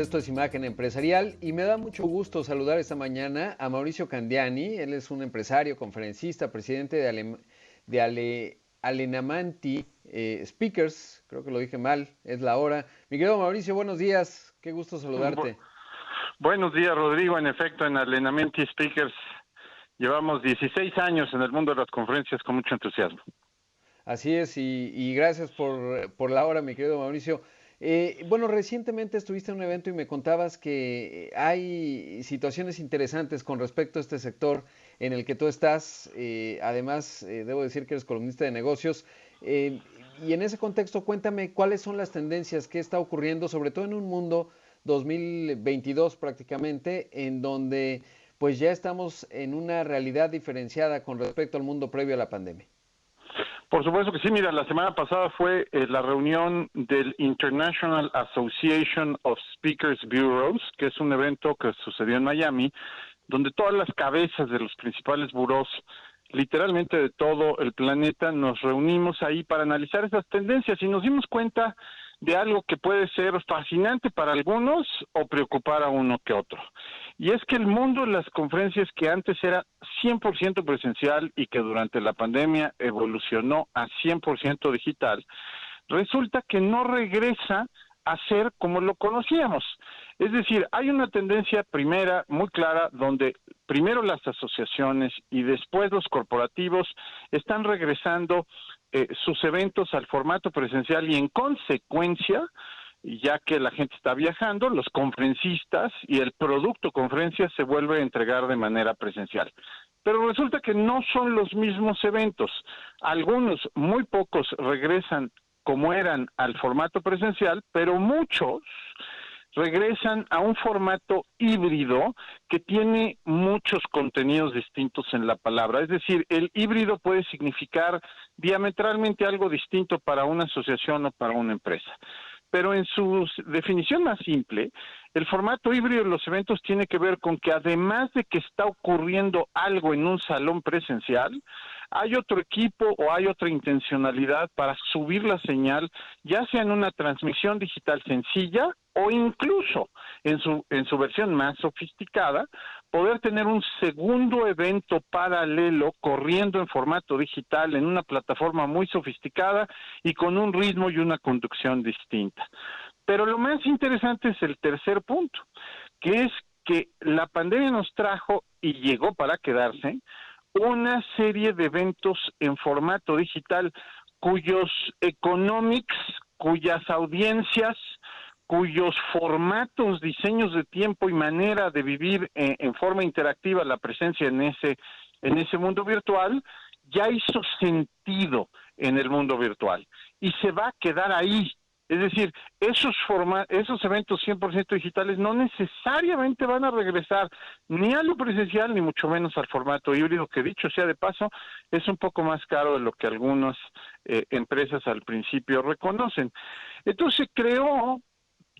Esto es Imagen Empresarial y me da mucho gusto saludar esta mañana a Mauricio Candiani. Él es un empresario, conferencista, presidente de Alenamanti Speakers. Creo que lo dije mal, es la hora. Mi querido Mauricio, buenos días. Qué gusto Bu- saludarte. Buenos días, Rodrigo. En efecto, en Alenamenti Speakers llevamos 16 años en el mundo de las conferencias con mucho entusiasmo. Así es, y gracias por la hora, mi querido Mauricio. Bueno, recientemente estuviste en un evento y me contabas que hay situaciones interesantes con respecto a este sector en el que tú estás. Además, debo decir que eres columnista de negocios. eh, y en ese contexto, cuéntame cuáles son las tendencias, qué está ocurriendo, sobre todo en un mundo 2022 prácticamente, en donde pues ya estamos en una realidad diferenciada con respecto al mundo previo a la pandemia. Por supuesto que sí. Mira, la semana pasada fue la reunión del International Association of Speakers Bureaus, que es un evento que sucedió en Miami, donde todas las cabezas de los principales bureaus, literalmente de todo el planeta, nos reunimos ahí para analizar esas tendencias y nos dimos cuenta de algo que puede ser fascinante para algunos o preocupar a uno que otro. Y es que el mundo de las conferencias, que antes era 100% presencial y que durante la pandemia evolucionó a 100% digital, resulta que no regresa a ser como lo conocíamos. Es decir, hay una tendencia primera muy clara donde primero las asociaciones y después los corporativos están regresando sus eventos al formato presencial y en consecuencia, ya que la gente está viajando, los conferencistas y el producto conferencia se vuelve a entregar de manera presencial. Pero resulta que no son los mismos eventos. Algunos, muy pocos, regresan como eran al formato presencial, pero muchos regresan a un formato híbrido que tiene muchos contenidos distintos en la palabra. Es decir, el híbrido puede significar diametralmente algo distinto para una asociación o para una empresa. Pero en su definición más simple, el formato híbrido de los eventos tiene que ver con que además de que está ocurriendo algo en un salón presencial, hay otro equipo o hay otra intencionalidad para subir la señal, ya sea en una transmisión digital sencilla o incluso en su versión más sofisticada, poder tener un segundo evento paralelo corriendo en formato digital en una plataforma muy sofisticada y con un ritmo y una conducción distinta. Pero lo más interesante es el tercer punto, que es que la pandemia nos trajo y llegó para quedarse una serie de eventos en formato digital cuyos economics, cuyas audiencias, cuyos formatos, diseños de tiempo y manera de vivir en forma interactiva la presencia en ese mundo virtual ya hizo sentido en el mundo virtual y se va a quedar ahí. Es decir, esos eventos 100% digitales no necesariamente van a regresar ni a lo presencial ni mucho menos al formato híbrido, que dicho sea de paso, es un poco más caro de lo que algunas empresas al principio reconocen. Entonces se creó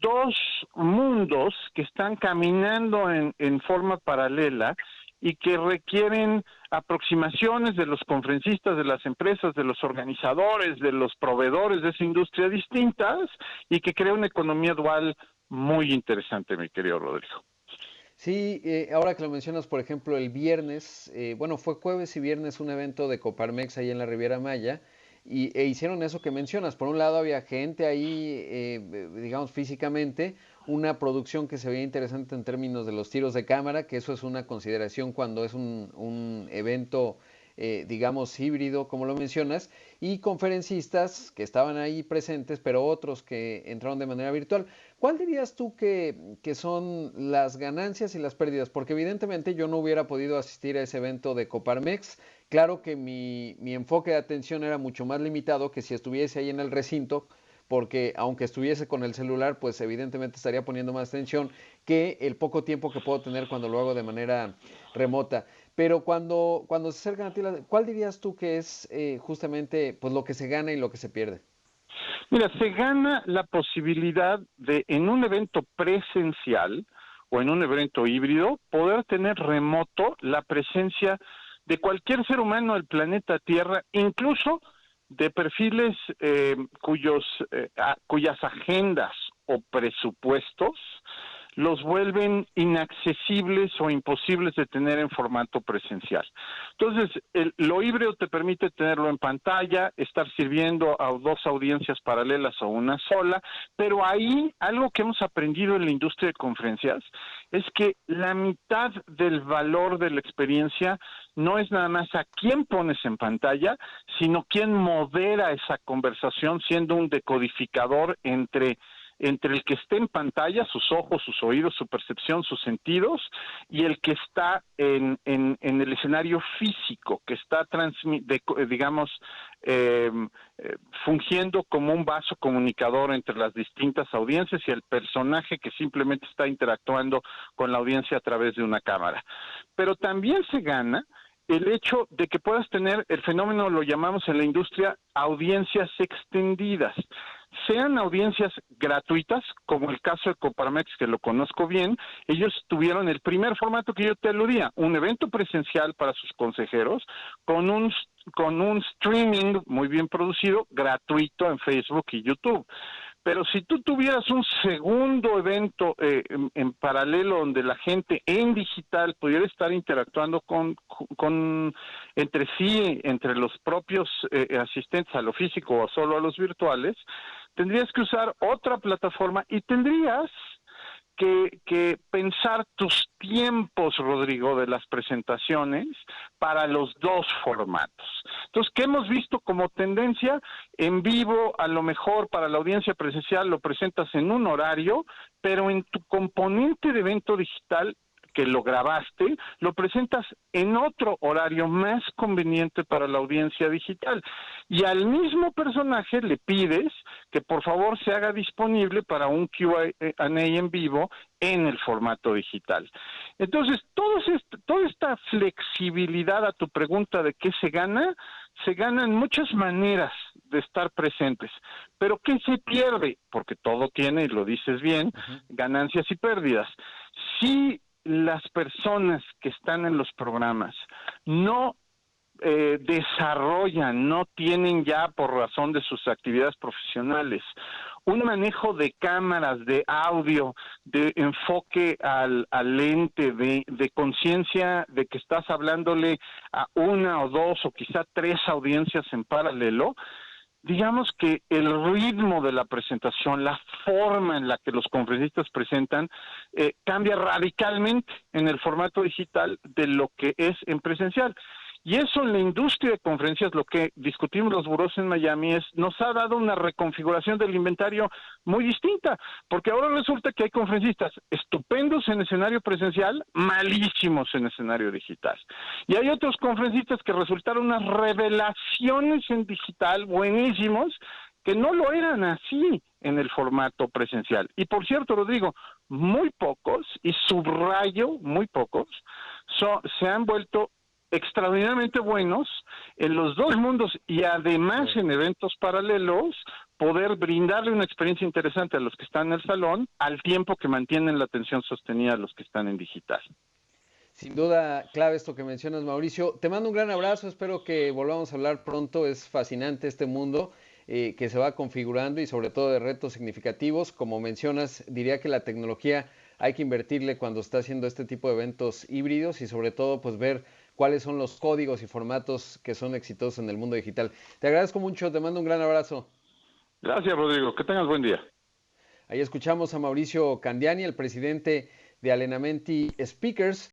dos mundos que están caminando en forma paralela y que requieren aproximaciones de los conferencistas, de las empresas, de los organizadores, de los proveedores de esa industria distintas y que crea una economía dual muy interesante, mi querido Rodrigo. Sí, ahora que lo mencionas, por ejemplo, el viernes, bueno, fue jueves y viernes un evento de Coparmex ahí en la Riviera Maya e hicieron eso que mencionas. Por un lado había gente ahí, digamos, físicamente, una producción que se veía interesante en términos de los tiros de cámara, que eso es una consideración cuando es un evento, digamos, híbrido, como lo mencionas, y conferencistas que estaban ahí presentes, pero otros que entraron de manera virtual. ¿Cuál dirías tú que son las ganancias y las pérdidas? Porque evidentemente yo no hubiera podido asistir a ese evento de Coparmex. Claro que mi enfoque de atención era mucho más limitado que si estuviese ahí en el recinto, porque aunque estuviese con el celular, pues evidentemente estaría poniendo más atención que el poco tiempo que puedo tener cuando lo hago de manera remota. Pero cuando se acercan a ti, ¿cuál dirías tú que es justamente pues lo que se gana y lo que se pierde? Mira, se gana la posibilidad de, en un evento presencial o en un evento híbrido, poder tener remoto la presencia de cualquier ser humano del planeta Tierra, incluso de perfiles cuyas agendas o presupuestos los vuelven inaccesibles o imposibles de tener en formato presencial. Entonces, lo híbrido te permite tenerlo en pantalla, estar sirviendo a dos audiencias paralelas o una sola, pero ahí algo que hemos aprendido en la industria de conferencias es que la mitad del valor de la experiencia no es nada más a quién pones en pantalla, sino quién modera esa conversación siendo un decodificador entre el que esté en pantalla, sus ojos, sus oídos, su percepción, sus sentidos, y el que está en el escenario físico, que está, fungiendo como un vaso comunicador entre las distintas audiencias y el personaje que simplemente está interactuando con la audiencia a través de una cámara. Pero también se gana el hecho de que puedas tener, el fenómeno lo llamamos en la industria audiencias extendidas, sean audiencias gratuitas, como el caso de Coparmex, que lo conozco bien. Ellos tuvieron el primer formato que yo te aludía, un evento presencial para sus consejeros, con un streaming muy bien producido, gratuito en Facebook y YouTube. Pero si tú tuvieras un segundo evento en paralelo donde la gente en digital pudiera estar interactuando entre sí, entre los propios asistentes a lo físico o solo a los virtuales, tendrías que usar otra plataforma y tendrías que pensar tus tiempos, Rodrigo, de las presentaciones para los dos formatos. Entonces, ¿qué hemos visto como tendencia? En vivo, a lo mejor para la audiencia presencial lo presentas en un horario, pero en tu componente de evento digital que lo grabaste, lo presentas en otro horario más conveniente para la audiencia digital. Y al mismo personaje le pides que por favor se haga disponible para un Q&A en vivo en el formato digital. Entonces, toda esta flexibilidad a tu pregunta de qué se gana en muchas maneras de estar presentes. Pero ¿qué se pierde? Porque todo tiene, y lo dices bien, ganancias y pérdidas. Si las personas que están en los programas no desarrollan, no tienen ya por razón de sus actividades profesionales un manejo de cámaras, de audio, de enfoque al lente, de conciencia de que estás hablándole a una o dos o quizá tres audiencias en paralelo, digamos que el ritmo de la presentación, la forma en la que los conferencistas presentan, cambia radicalmente en el formato digital de lo que es en presencial. Y eso en la industria de conferencias, lo que discutimos los burós en Miami, nos ha dado una reconfiguración del inventario muy distinta, porque ahora resulta que hay conferencistas estupendos en escenario presencial, malísimos en escenario digital. Y hay otros conferencistas que resultaron unas revelaciones en digital, buenísimos, que no lo eran así en el formato presencial. Y por cierto, Rodrigo, muy pocos, y subrayo, muy pocos, se han vuelto extraordinariamente buenos en los dos mundos y además en eventos paralelos poder brindarle una experiencia interesante a los que están en el salón al tiempo que mantienen la atención sostenida a los que están en digital. Sin duda, clave esto que mencionas, Mauricio. Te mando un gran abrazo, espero que volvamos a hablar pronto. Es fascinante este mundo que se va configurando y sobre todo de retos significativos. Como mencionas, diría que la tecnología hay que invertirle cuando está haciendo este tipo de eventos híbridos y sobre todo pues ver cuáles son los códigos y formatos que son exitosos en el mundo digital. Te agradezco mucho, te mando un gran abrazo. Gracias, Rodrigo, que tengas buen día. Ahí escuchamos a Mauricio Candiani, el presidente de Alenamenti Speakers.